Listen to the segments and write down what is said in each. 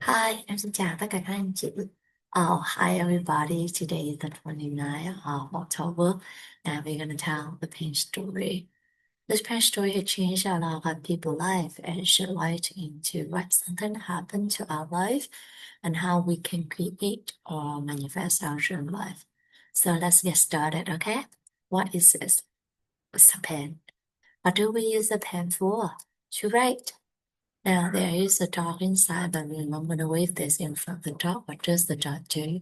Hi, em xin chào tất cả các anh chị. Hi everybody. Today is the 29th of October, and we're gonna tell the pain story. This pain story has changed a lot of people's life and shed light into what something happened to our life and how we can create or manifest our dream life. So let's get started, okay? What is this? It's a pen. What do we use a pen for? To write. Now there is a dog inside the room. I'm gonna wave this in front of the dog. What does the dog do?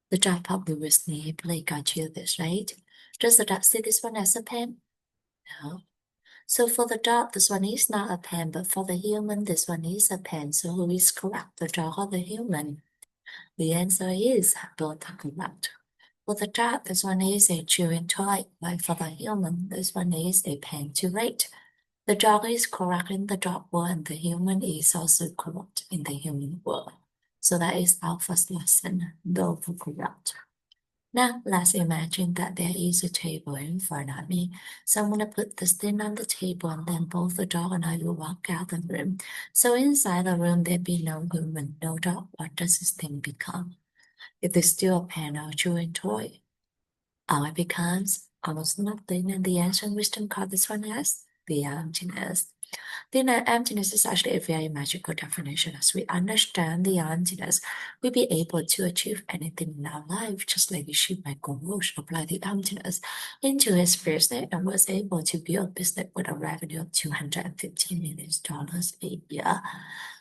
The dog probably will sniff like I do this, right? Does the dog see this one as a pen? No. So for the dog, this one is not a pen, but for the human, this one is a pen. So who is correct, the dog or the human? The answer is both are correct. For the dog, this one is a chewing toy, while for the human, this one is a pen to write. The dog is correct in the dog world, and the human is also correct in the human world. So that is our first lesson, both are correct. Now, let's imagine that there is a table in front of me. So I'm going to put this thing on the table, and then both the dog and I will walk out the room. So inside the room, there be no human, no dog. What does this thing become? It is still a pen or chewing toy. It becomes almost nothing, and the ancient wisdom called this one as the emptiness. The emptiness is actually a very magical definition. As we understand the emptiness, we'll be able to achieve anything in our life, just like Michael Roach applied the emptiness into his business and was able to build a business with a revenue of $215 million a year.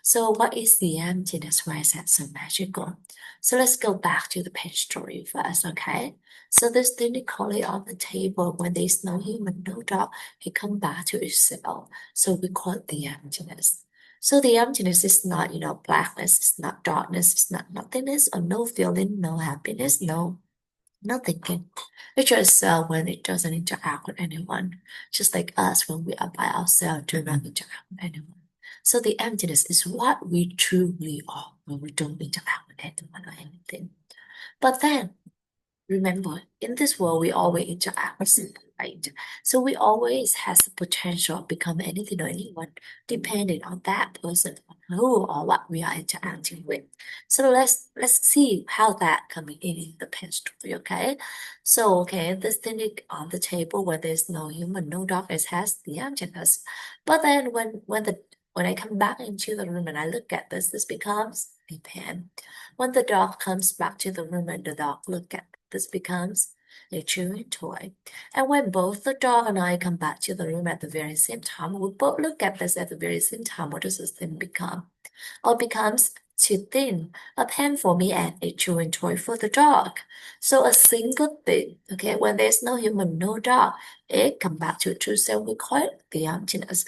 So what is the emptiness? Why is that so magical? So let's go back to the page story first, okay? So this thing they call it on the table when there's no human, no dog, it come back to itself. So we call it the emptiness. So the emptiness is not, blackness, it's not darkness, it's not nothingness or no feeling, no happiness, no thinking. It's just when it doesn't interact with anyone, just like us when we are by ourselves, do not interact with anyone. So the emptiness is what we truly are when we don't interact with anyone or anything. But then remember, in this world, we always interact with people, right? So we always has the potential of become anything or anyone, depending on that person, on who or what we are interacting with. So let's see how that coming in the pen story, okay? So okay, this thing is on the table where there's no human, no dog, it has the emptiness. But then when I come back into the room and I look at this becomes a pen. When the dog comes back to the room and the dog look at this becomes a chewing toy. And when both the dog and I come back to the room at the very same time, we both look at this at the very same time. What does this thing become? Or becomes too thin, a pen for me and a chewing toy for the dog. So a single thing, okay, when there's no human, no dog, it come back to true self. We call it the emptiness.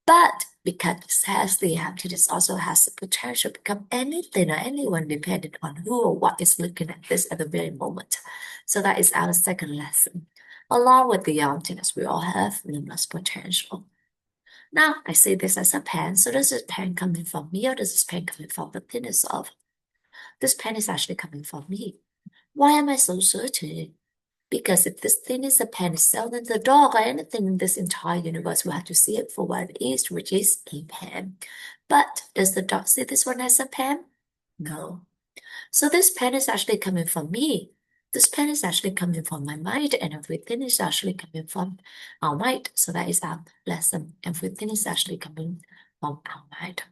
But because it has the emptiness also has the potential to become anything or anyone depending on who or what is looking at this at the very moment. So that is our second lesson. Along with the emptiness, we all have limitless potential. Now, I see this as a pen. So does this pen coming from me or does this pen coming from the thinness of? This pen is actually coming from me. Why am I so certain? Because if this thing is a pen itself, then the dog or anything in this entire universe will have to see it for what it is, which is a pen. But does the dog see this one as a pen? No. So this pen is actually coming from me. This pen is actually coming from my mind, and everything is actually coming from our mind. So that is our lesson. Everything is actually coming from our mind.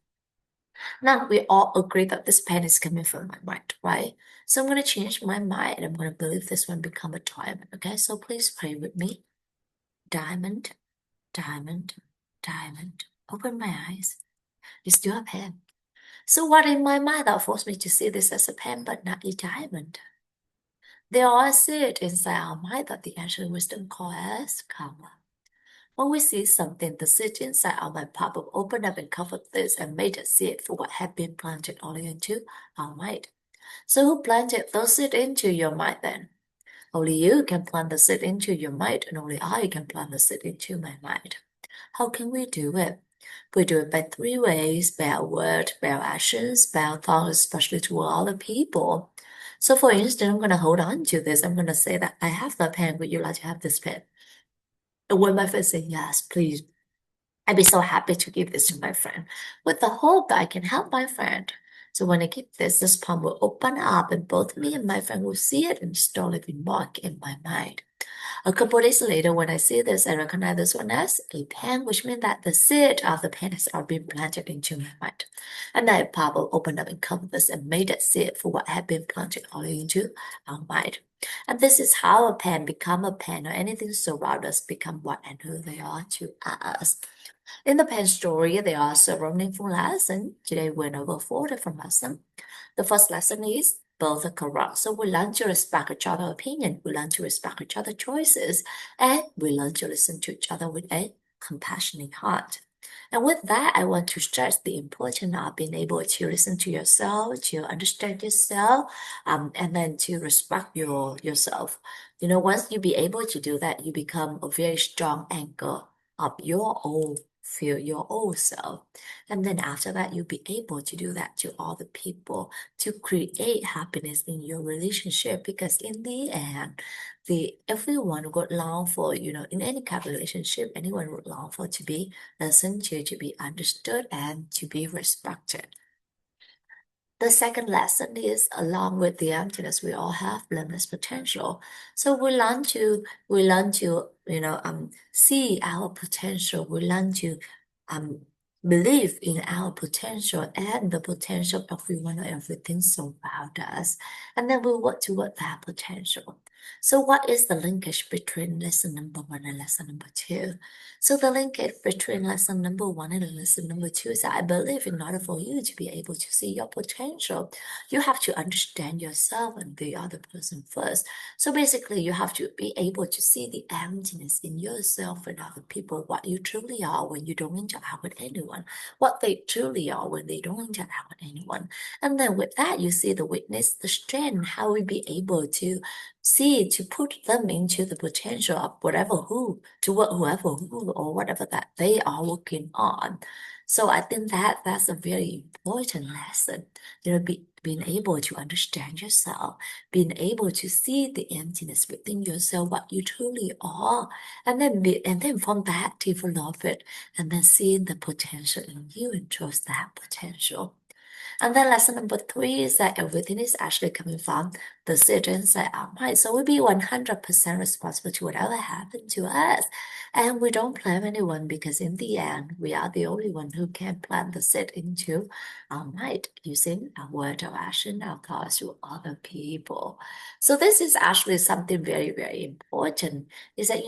Now we all agree that this pen is coming from my mind, right? So I'm going to change my mind and I'm going to believe this one become a diamond. Okay, so please pray with me. Diamond, diamond, diamond. Open my eyes. It's still a pen. So what in my mind that forced me to see this as a pen but not a diamond? There are seeds inside our mind that the ancient wisdom calls as karma. When we see something, the seed inside our mind pop up, open up and cover this and made a seed for what had been planted only into our mind. So who planted those seed into your mind then? Only you can plant the seed into your mind, and only I can plant the seed into my mind. How can we do it? We do it by three ways: by our word, by our actions, by our thoughts, especially to other people. So for instance, I'm going to hold on to this. I'm going to say that I have the pen. Would you like to have this pen? And when my friend say yes, please, I'd be so happy to give this to my friend with the hope that I can help my friend. So when I keep this palm will open up and both me and my friend will see it and slowly be marked in my mind. A couple days later, when I see this, I recognize this one as a pen, which means that the seed of the pen has already been planted into my mind. And that palm will open up and cover this and made that seed for what had been planted all into our mind. And this is how a pen become a pen or anything surround us become what and who they are to us. In the pen story, there are several meaningful lessons. Today we went over 4 different lessons. The first lesson is both are correct. So we learn to respect each other's opinion, we learn to respect each other's choices, and we learn to listen to each other with a compassionate heart. And with that, I want to stress the importance of being able to listen to yourself, to understand yourself, and then to respect yourself. Once you be able to do that, you become a very strong anchor of your own feel your own self. And then after that, you'll be able to do that to other people to create happiness in your relationship. Because in the end, everyone would long for, in any kind of relationship, anyone would long for to be listened to be understood, and to be respected. The second lesson is along with the emptiness, we all have limitless potential. So we learn to see our potential. We learn to um believe in our potential and the potential of everyone or everything surround us. And then we work toward that potential. So what is the linkage between lesson number 1 and lesson number 2? So the linkage between lesson number 1 and lesson number 2 is that I believe in order for you to be able to see your potential, you have to understand yourself and the other person first. So basically, you have to be able to see the emptiness in yourself and other people, what you truly are when you don't interact with anyone, what they truly are when they don't interact with anyone. And then with that, you see the weakness, the strength, how we be able to see, to put them into the potential of whoever who or whatever that they are working on. So I think that that's a very important lesson. Being able to understand yourself, being able to see the emptiness within yourself, what you truly are, and then from that develop it, and then seeing the potential in you and trust that potential. And then lesson number 3 is that everything is actually coming from the seed inside our mind. So we'll be 100% responsible to whatever happened to us. And we don't blame anyone because in the end, we are the only one who can plant the seed into our mind using our word, our action, our thoughts to other people. So this is actually something very, very important. Is that,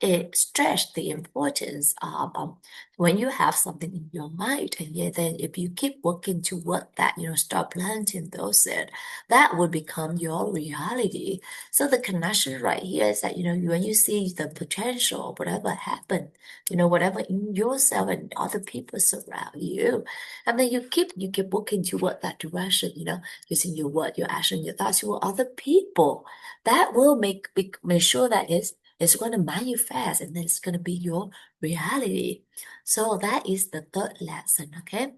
it stress the importance of when you have something in your mind, and yet then if you keep working toward that, start planting those seeds, that will become your reality. So the connection right here is that, when you see the potential, whatever happened, whatever in yourself and other people surround you, and then you keep working toward that direction, using your word, your action, your thoughts toward other people, that will make sure that it's going to manifest, and then it's going to be your reality. So that is the third lesson, okay?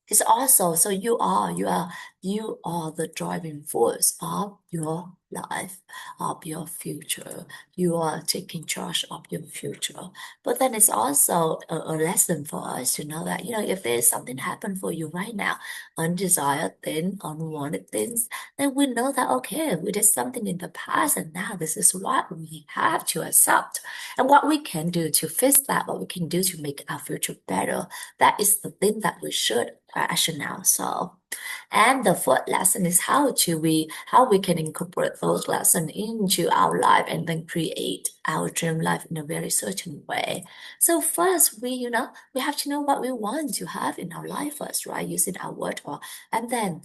It's also so you are the driving force of your life, of your future. You are taking charge of your future. But then it's also a lesson for us to know that, if there's something happen for you right now, undesired thing, unwanted things, then we know that okay, we did something in the past and now this is what we have to accept. And what we can do to fix that, what we can do to make our future better, that is the thing that we should rationale solve. And the fourth lesson is how we can incorporate those lessons into our life and then create our dream life in a very certain way. So first we have to know what we want to have in our life first, right? Using our word or and then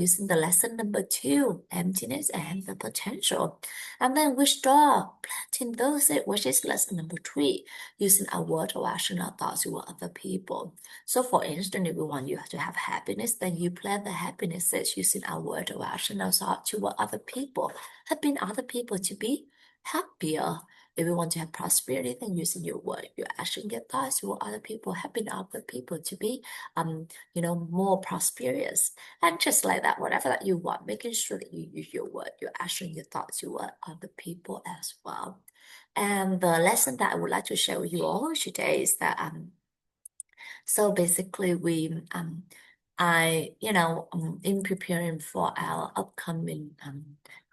using the lesson number 2, emptiness and the potential. And then we start planting those, which is lesson number 3, using our word or action or thoughts with other people. So for instance, if we want you to have happiness, then you plan the happinesses using our word or action or thought toward other people, helping other people to be happier. If you want to have prosperity, then using your word, your action, your thoughts toward other people, helping other people to be more prosperous. And just like that, whatever that you want, making sure that you use your word, your action, your thoughts toward other people as well. And the lesson that I would like to share with you all today is that so basically in preparing for our upcoming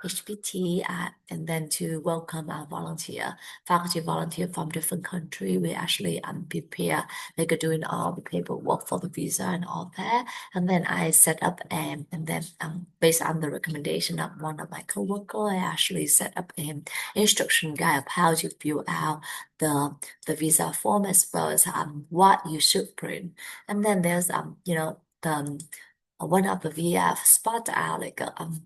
HPT and then to welcome our faculty volunteer from different country, we actually prepare, like doing all the paperwork for the visa and all that. And then I set up and then based on the recommendation of one of my coworker, I actually set up an instruction guide of how to fill out the visa form as well as what you should bring. And then there's the one of the VF spot out like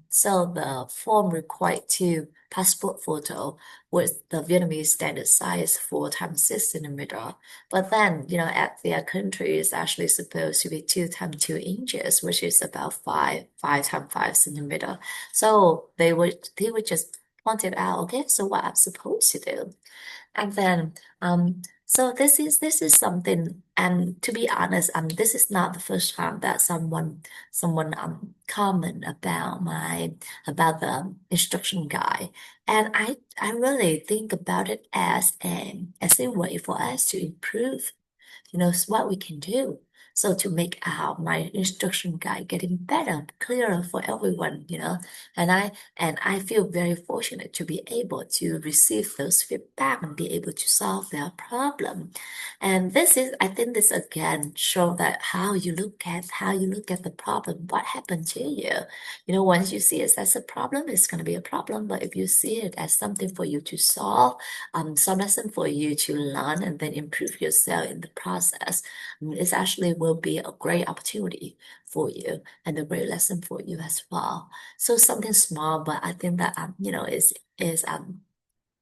so the form required two passport photo with the Vietnamese standard size 4x6 centimeter. But then, at their country is actually supposed to be 2x2 inches, which is about five times 5 centimeter. So they would just point it out, okay, so what I'm supposed to do. And then, so this is something, and to be honest, this is not the first time that someone comment about the instruction guide, and I really think about it as a way for us to improve what we can do. So to make my instruction guide getting better, clearer for everyone, and I feel very fortunate to be able to receive those feedback and be able to solve their problem. And I think this again show that how you look at the problem, what happened to you. Once you see it as a problem, it's going to be a problem. But if you see it as something for you to solve, some lesson for you to learn and then improve yourself in the process. It actually will be a great opportunity for you and a great lesson for you as well. So something small, but I think that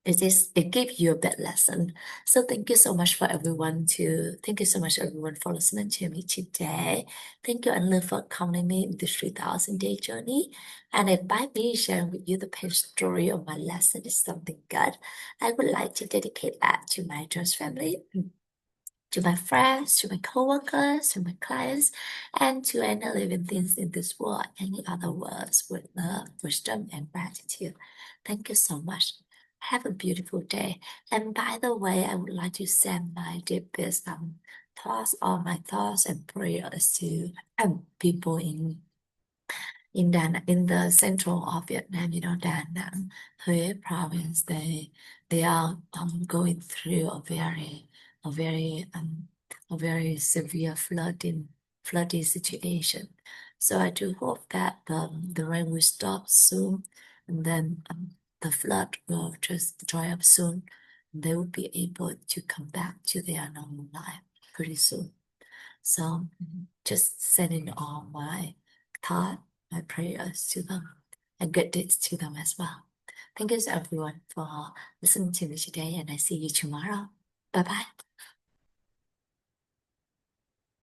it gives you a bit lesson. So thank you so much everyone for listening to me today. Thank you and for accompanying me in this 3,000-day journey. And if by me sharing with you the page story of my lesson is something good, I would like to dedicate that to my trust family, to my friends, to my coworkers, to my clients, and to any living things in this world, any other words with love, wisdom, and gratitude. Thank you so much. Have a beautiful day. And by the way, I would like to send my deepest thoughts, all my thoughts and prayers to people in the central of Vietnam, Da Nang, Hue province. They are going through a very a very severe flooding situation. So I do hope that the rain will stop soon, and then the flood will just dry up soon. They will be able to come back to their normal life pretty soon. So just sending all my thought, my prayers to them and good deeds to them as well. Thank you everyone for listening to me today, and I see you tomorrow. Bye bye.